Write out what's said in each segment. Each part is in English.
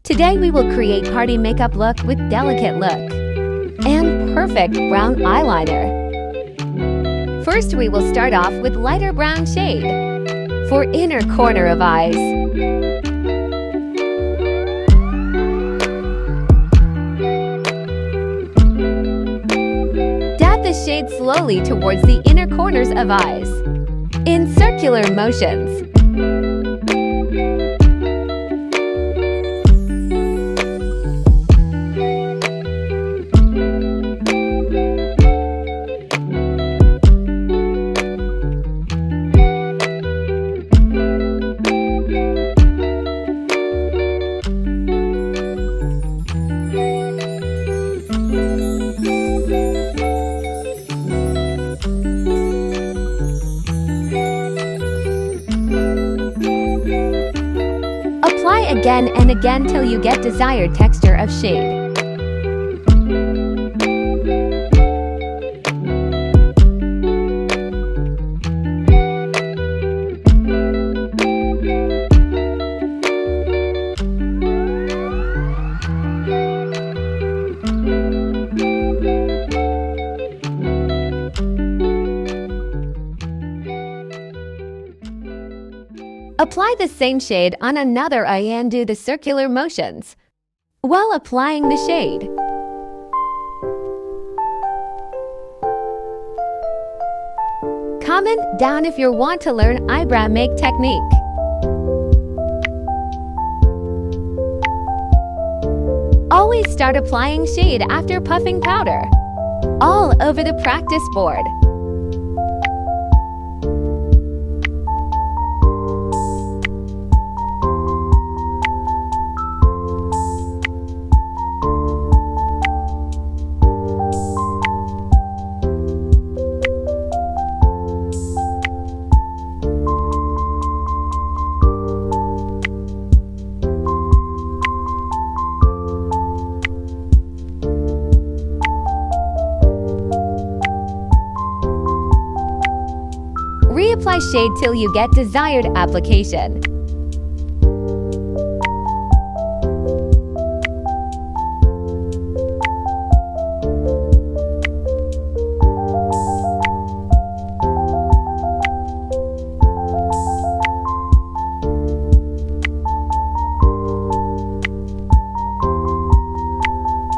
Today we will create party makeup look with delicate look and perfect brown eyeliner. First we will start off with lighter brown shade for inner corner of eyes. Dab the shade slowly towards the inner corners of eyes in circular motions. Apply again and again till you get desired texture of shade. Apply the same shade on another eye and do the circular motions while applying the shade. Comment down if you want to learn eyebrow make technique. Always start applying shade after puffing powder all over the practice board. Reapply shade till you get desired application.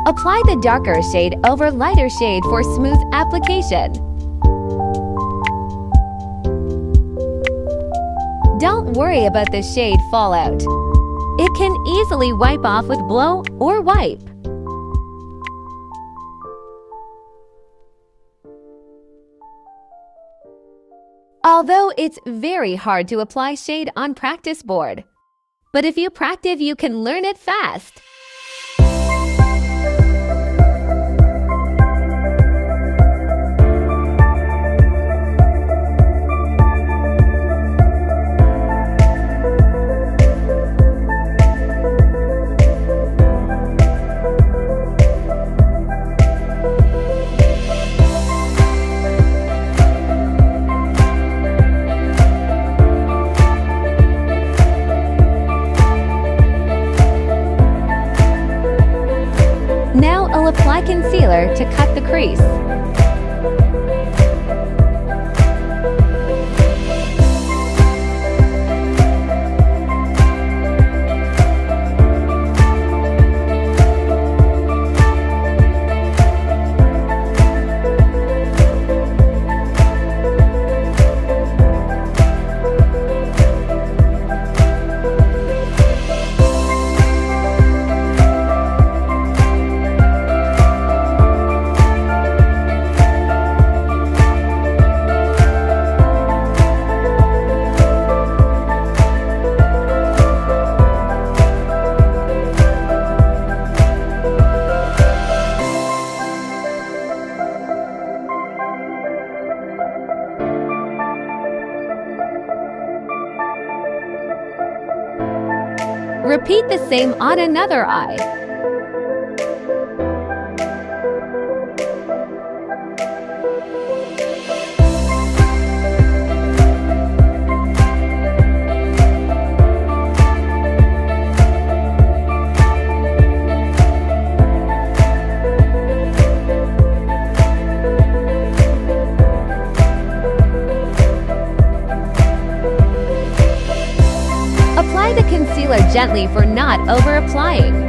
Apply the darker shade over lighter shade for smooth application. Don't worry about the shade fallout. It can easily wipe off with blow or wipe. Although it's very hard to apply shade on practice board, but if you practice, you can learn it fast. Now I'll apply concealer to cut the crease. Repeat the same on another eye. gently for not over-applying.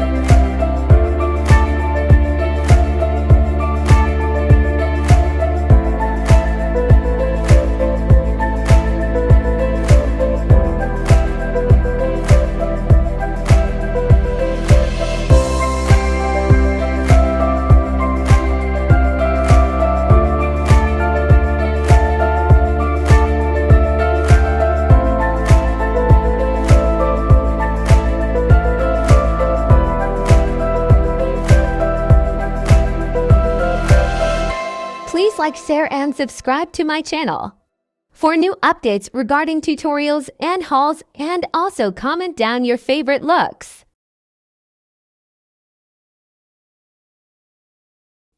Please like, share, and subscribe to my channel for new updates regarding tutorials and hauls, and also comment down your favorite looks.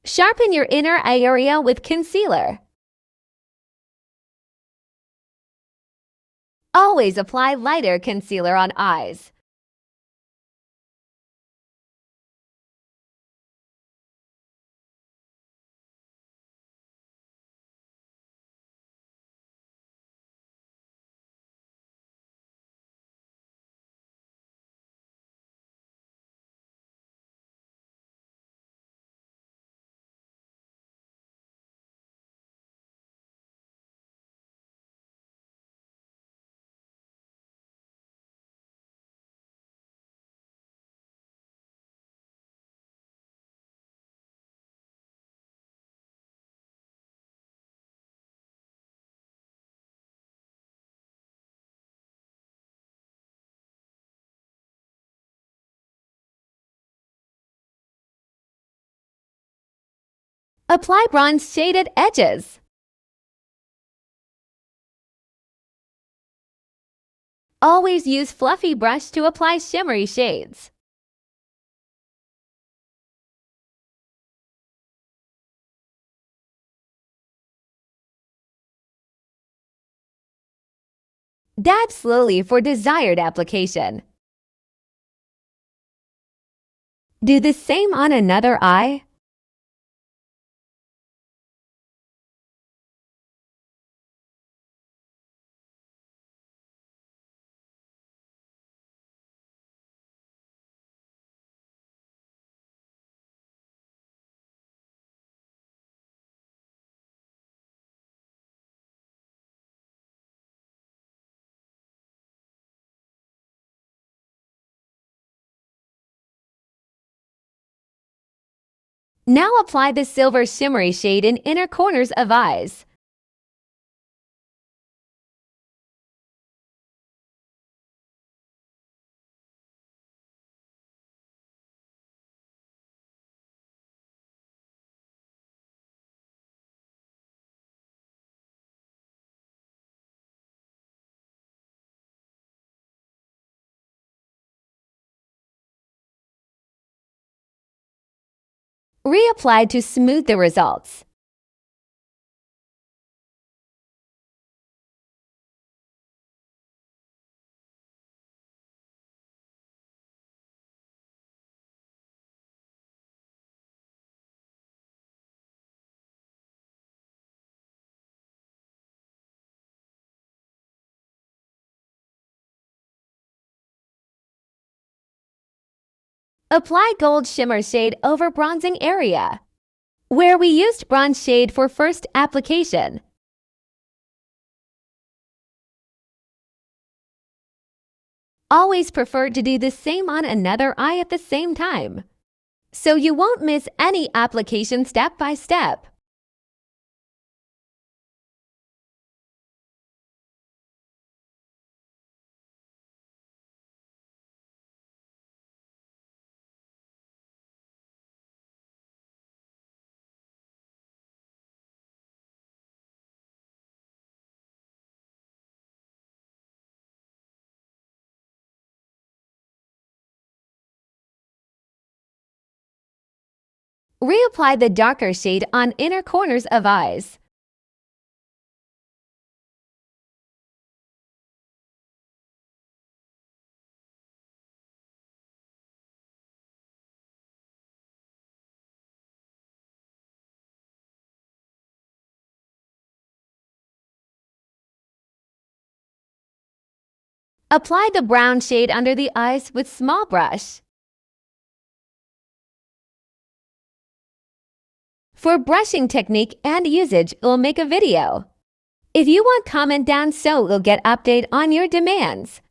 Sharpen your inner eye area with concealer. Always apply lighter concealer on eyes. Apply bronze shaded edges. Always use fluffy brush to apply shimmery shades. Dab slowly for desired application. Do the same on another eye. Now apply the silver shimmery shade in inner corners of eyes. Reapply to smooth the results. Apply gold shimmer shade over bronzing area, where we used bronze shade for first application. Always prefer to do the same on another eye at the same time, so you won't miss any application step by step. Reapply the darker shade on inner corners of eyes. Apply the brown shade under the eyes with small brush. For brushing technique and usage, we'll make a video. If you want, comment down so we'll get update on your demands.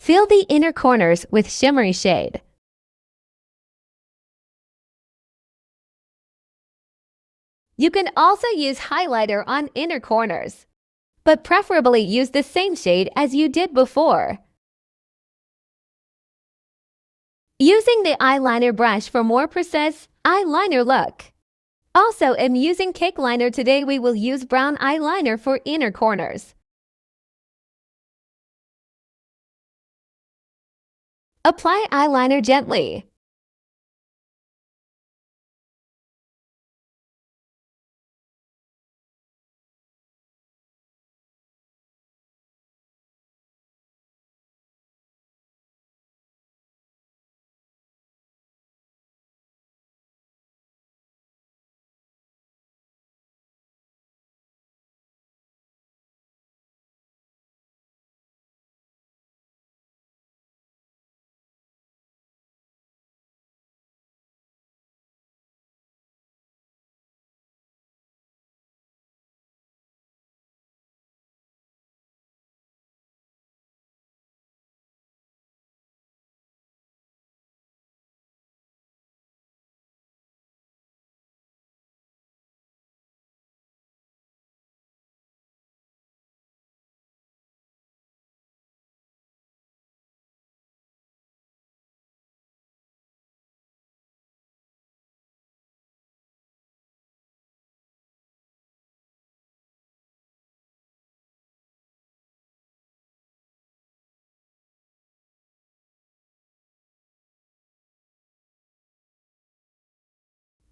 Fill the inner corners with shimmery shade. You can also use highlighter on inner corners, but preferably use the same shade as you did before. Using the eyeliner brush for more precise eyeliner look. Also, I'm using cake liner today. We will use brown eyeliner for inner corners. Apply eyeliner gently.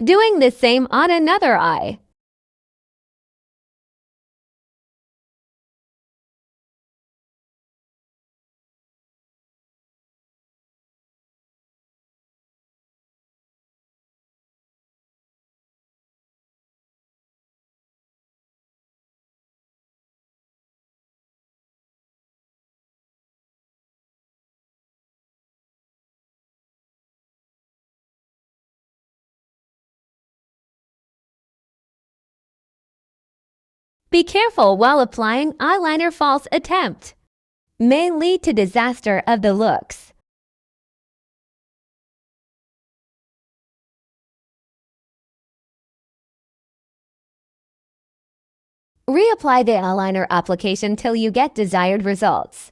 Doing the same on another eye. Be careful while applying eyeliner. False attempt may lead to disaster of the looks. Reapply the eyeliner application till you get desired results.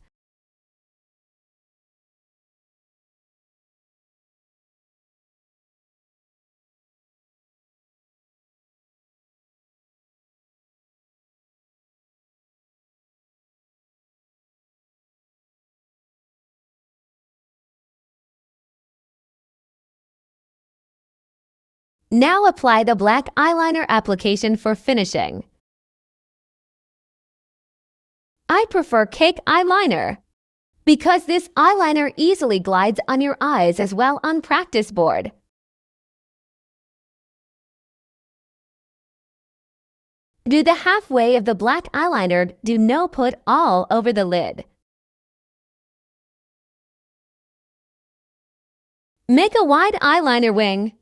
Now apply the black eyeliner application for finishing. I prefer cake eyeliner because this eyeliner easily glides on your eyes as well on practice board. Do the halfway of the black eyeliner, do not put all over the lid. Make a wide eyeliner wing.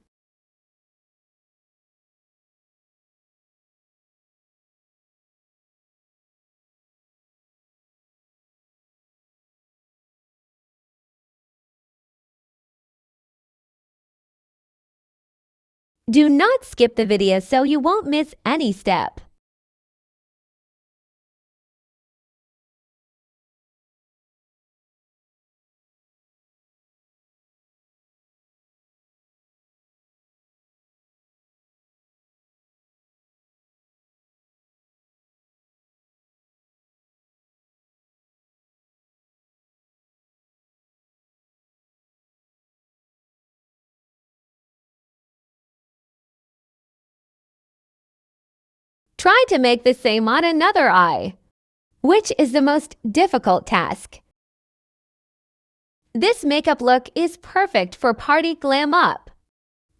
Do not skip the video so you won't miss any step. Try to make the same on another eye. Which is the most difficult task? This makeup look is perfect for party glam up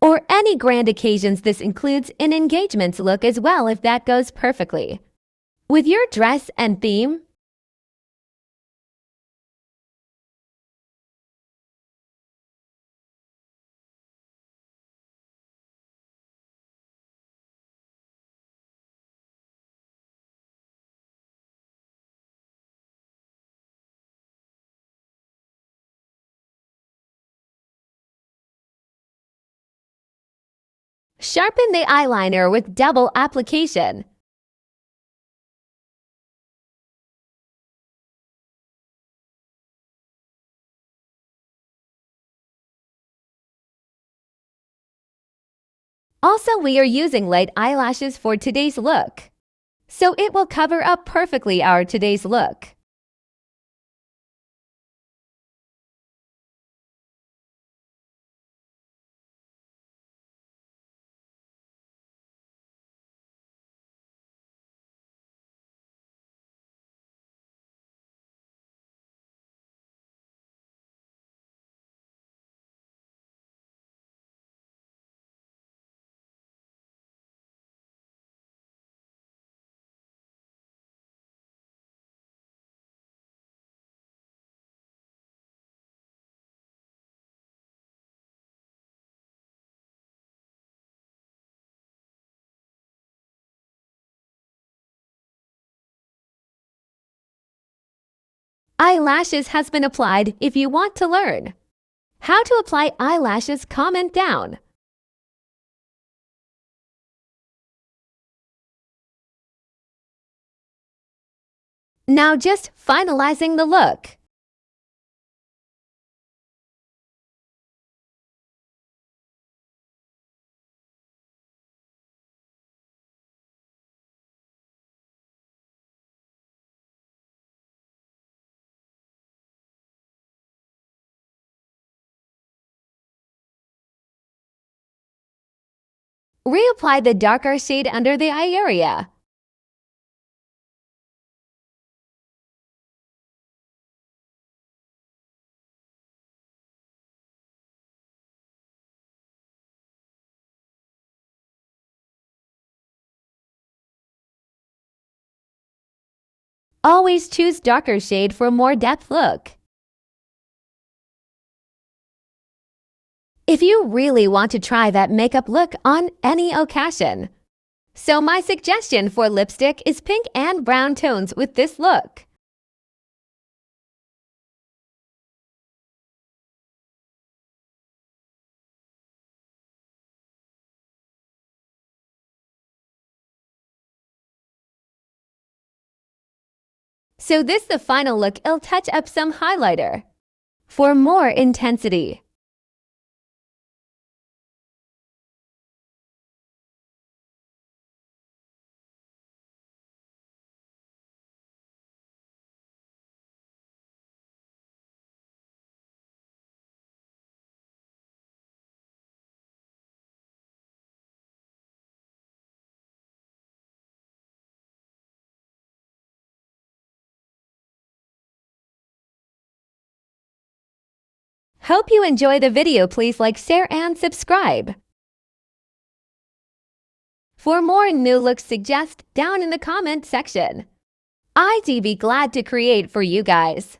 or any grand occasions. This includes an engagements look as well if that goes perfectly with your dress and theme. Sharpen the eyeliner with double application. Also, we are using light eyelashes for today's look, so it will cover up perfectly our today's look. Eyelashes has been applied. If you want to learn how to apply eyelashes, comment down. Now just finalizing the look. Reapply the darker shade under the eye area. Always choose darker shade for more depth look. If you really want to try that makeup look on any occasion. So my suggestion for lipstick is pink and brown tones with this look. So this the final look. I'll touch up some highlighter for more intensity. Hope you enjoy the video. Please like, share, and subscribe. For more new looks, suggest down in the comment section. I'd be glad to create for you guys.